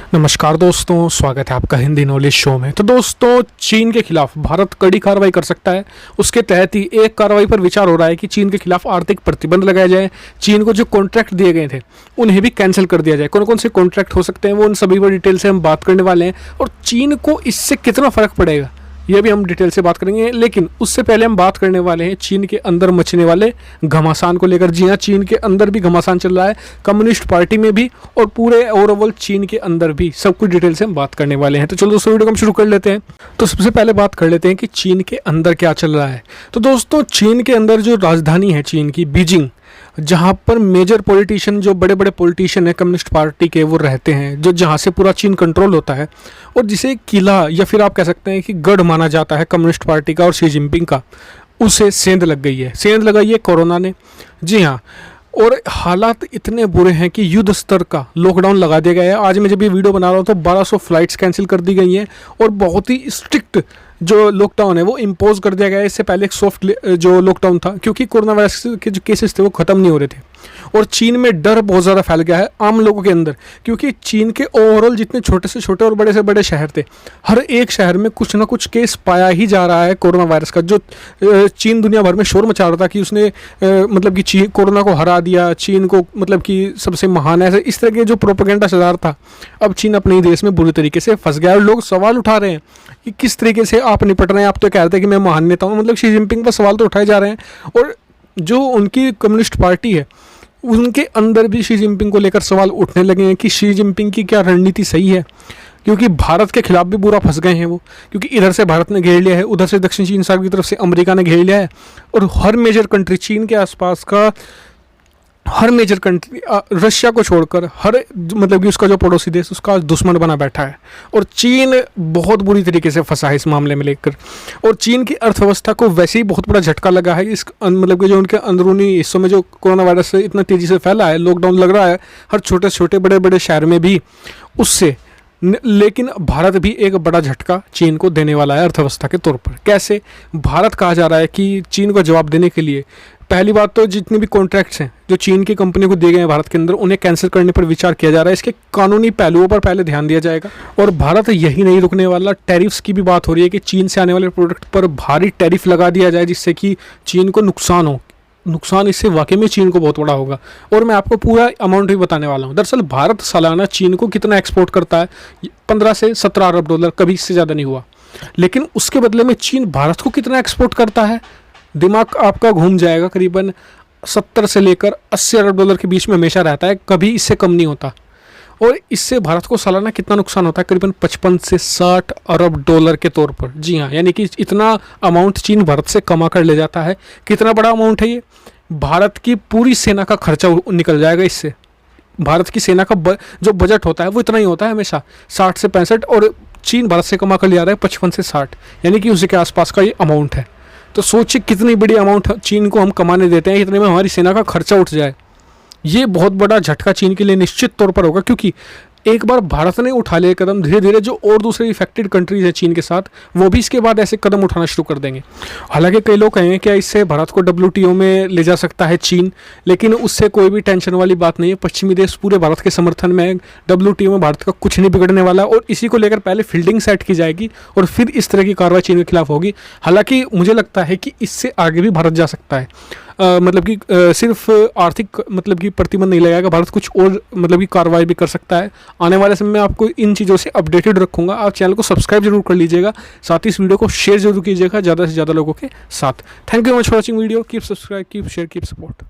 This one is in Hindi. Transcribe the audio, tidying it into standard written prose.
नमस्कार दोस्तों, स्वागत है आपका हिंदी नॉलेज शो में। तो दोस्तों, चीन के खिलाफ भारत कड़ी कार्रवाई कर सकता है। उसके तहत ही एक कार्रवाई पर विचार हो रहा है कि चीन के खिलाफ आर्थिक प्रतिबंध लगाया जाए। चीन को जो कॉन्ट्रैक्ट दिए गए थे उन्हें भी कैंसिल कर दिया जाए। कौन कौन से कॉन्ट्रैक्ट हो सकते हैं वो उन सभी पर डिटेल से हम बात करने वाले हैं, और चीन को इससे कितना फर्क पड़ेगा ये भी हम डिटेल से बात करेंगे। लेकिन उससे पहले हम बात करने वाले हैं चीन के अंदर मचने वाले घमासान को लेकर। जी हाँ, चीन के अंदर भी घमासान चल रहा है, कम्युनिस्ट पार्टी में भी और पूरे ओवरऑल चीन के अंदर भी। सब कुछ डिटेल से हम बात करने वाले हैं। तो चलो दोस्तों, वीडियो को हम शुरू कर लेते हैं। तो सबसे पहले बात कर लेते हैं कि चीन के अंदर क्या चल रहा है। तो दोस्तों, चीन के अंदर जो राजधानी है चीन की, बीजिंग, जहाँ पर मेजर पॉलिटिशियन, जो बड़े बड़े पॉलिटिशियन हैं कम्युनिस्ट पार्टी के, वो रहते हैं, जो जहाँ से पूरा चीन कंट्रोल होता है, और जिसे किला या फिर आप कह सकते हैं कि गढ़ माना जाता है कम्युनिस्ट पार्टी का और शी जिनपिंग का, उसे सेंध लग गई है। सेंध लगाई है कोरोना ने। जी हाँ, और हालात इतने बुरे हैं कि युद्ध स्तर का लॉकडाउन लगा दिया गया है। आज मैं जब ये वीडियो बना रहा हूँ तो 1200 फ्लाइट्स कैंसिल कर दी गई हैं, और बहुत ही स्ट्रिक्ट जो लॉकडाउन है वो इम्पोज कर दिया गया है। इससे पहले एक सॉफ्ट जो लॉकडाउन था, क्योंकि कोरोना वायरस के जो केसेस थे वो ख़त्म नहीं हो रहे थे, और चीन में डर बहुत ज़्यादा फैल गया है आम लोगों के अंदर। क्योंकि चीन के ओवरऑल जितने छोटे से छोटे और बड़े से बड़े शहर थे, हर एक शहर में कुछ ना कुछ केस पाया ही जा रहा है कोरोना वायरस का। जो चीन दुनिया भर में शोर मचा रहा था कि उसने मतलब कि चीन कोरोना को हरा दिया, चीन को मतलब कि सबसे महान है, इस तरह के जो प्रोपेगेंडा चल रहा था, अब चीन अपने ही देश में बुरी तरीके से फंस गया है। और लोग सवाल उठा रहे हैं कि किस तरीके से आप निपट रहे हैं। आप तो कह रहे थे कि मैं महान नेता हूँ, मतलब शी जिनपिंग पर सवाल तो उठाए जा रहे हैं। और जो उनकी कम्युनिस्ट पार्टी है उनके अंदर भी शी जिनपिंग को लेकर सवाल उठने लगे हैं कि शी जिनपिंग की क्या रणनीति सही है, क्योंकि भारत के खिलाफ भी बुरा फंस गए हैं वो। क्योंकि इधर से भारत ने घेर लिया है, उधर से दक्षिण चीन सागर की तरफ से अमेरिका ने घेर लिया है, और हर मेजर कंट्री चीन के आसपास का हर मेजर कंट्री, रशिया को छोड़कर हर मतलब कि उसका जो पड़ोसी देश उसका दुश्मन बना बैठा है। और चीन बहुत बुरी तरीके से फंसा है इस मामले में लेकर। और चीन की अर्थव्यवस्था को वैसे ही बहुत बड़ा झटका लगा है इस मतलब कि जो उनके अंदरूनी हिस्सों में जो कोरोना वायरस इतना तेज़ी से फैला है, लॉकडाउन लग रहा है हर छोटे छोटे बड़े बड़े शहर में भी, उससे। लेकिन भारत भी एक बड़ा झटका चीन को देने वाला है अर्थव्यवस्था के तौर पर। कैसे? भारत कहा जा रहा है कि चीन को जवाब देने के लिए पहली बात तो जितने भी कॉन्ट्रैक्ट्स हैं जो चीन की कंपनियों को दिए गए हैं भारत के अंदर, उन्हें कैंसिल करने पर विचार किया जा रहा है। इसके कानूनी पहलुओं पर पहले ध्यान दिया जाएगा। और भारत यही नहीं रुकने वाला, टैरिफ्स की भी बात हो रही है कि चीन से आने वाले प्रोडक्ट पर भारी टैरिफ लगा दिया जाए, जिससे कि चीन को नुकसान हो। नुकसान इससे वाकई में चीन को बहुत बड़ा होगा, और मैं आपको पूरा अमाउंट भी बताने वाला हूँ। दरअसल भारत सालाना चीन को कितना एक्सपोर्ट करता है, 15 से 17 अरब डॉलर, कभी इससे ज़्यादा नहीं हुआ। लेकिन उसके बदले में चीन भारत को कितना एक्सपोर्ट करता है, दिमाग आपका घूम जाएगा। करीबन 70 से लेकर 80 अरब डॉलर के बीच में हमेशा रहता है, कभी इससे कम नहीं होता। और इससे भारत को सालाना कितना नुकसान होता है, करीबन 55 से 60 अरब डॉलर के तौर पर। जी हाँ, यानी कि इतना अमाउंट चीन भारत से कमा कर ले जाता है। कितना बड़ा अमाउंट है ये? भारत की पूरी सेना का खर्चा निकल जाएगा इससे। भारत की सेना का जो बजट होता है वो इतना ही होता है हमेशा, 60 से 65, और चीन भारत से कमा कर ले जा रहा है 55 से 60, यानी कि उसी के आसपास का ये अमाउंट है। तो सोचिए कितनी बड़ी अमाउंट चीन को हम कमाने देते हैं, इतने में हमारी सेना का खर्चा उठ जाए। ये बहुत बड़ा झटका चीन के लिए निश्चित तौर पर होगा, क्योंकि एक बार भारत ने उठा लिया कदम, धीरे धीरे जो और दूसरे इफेक्टेड कंट्रीज हैं चीन के साथ, वो भी इसके बाद ऐसे कदम उठाना शुरू कर देंगे। हालांकि कई लोग कहेंगे कि इससे भारत को WTO में ले जा सकता है चीन, लेकिन उससे कोई भी टेंशन वाली बात नहीं है। पश्चिमी देश पूरे भारत के समर्थन में, WTO में भारत का कुछ नहीं बिगड़ने वाला, और इसी को लेकर पहले फील्डिंग सेट की जाएगी और फिर इस तरह की कार्रवाई चीन के खिलाफ होगी। हालांकि मुझे लगता है कि इससे आगे भी भारत जा सकता है। मतलब कि सिर्फ आर्थिक मतलब कि प्रतिबंध नहीं लगाएगा भारत, कुछ और मतलब कि कार्रवाई भी कर सकता है। आने वाले समय में आपको इन चीज़ों से अपडेटेड रखूंगा। आप चैनल को सब्सक्राइब जरूर कर लीजिएगा, साथ ही इस वीडियो को शेयर जरूर कीजिएगा ज़्यादा से ज़्यादा लोगों के साथ। Thank you much for watching video. Keep subscribe, keep share, keep support.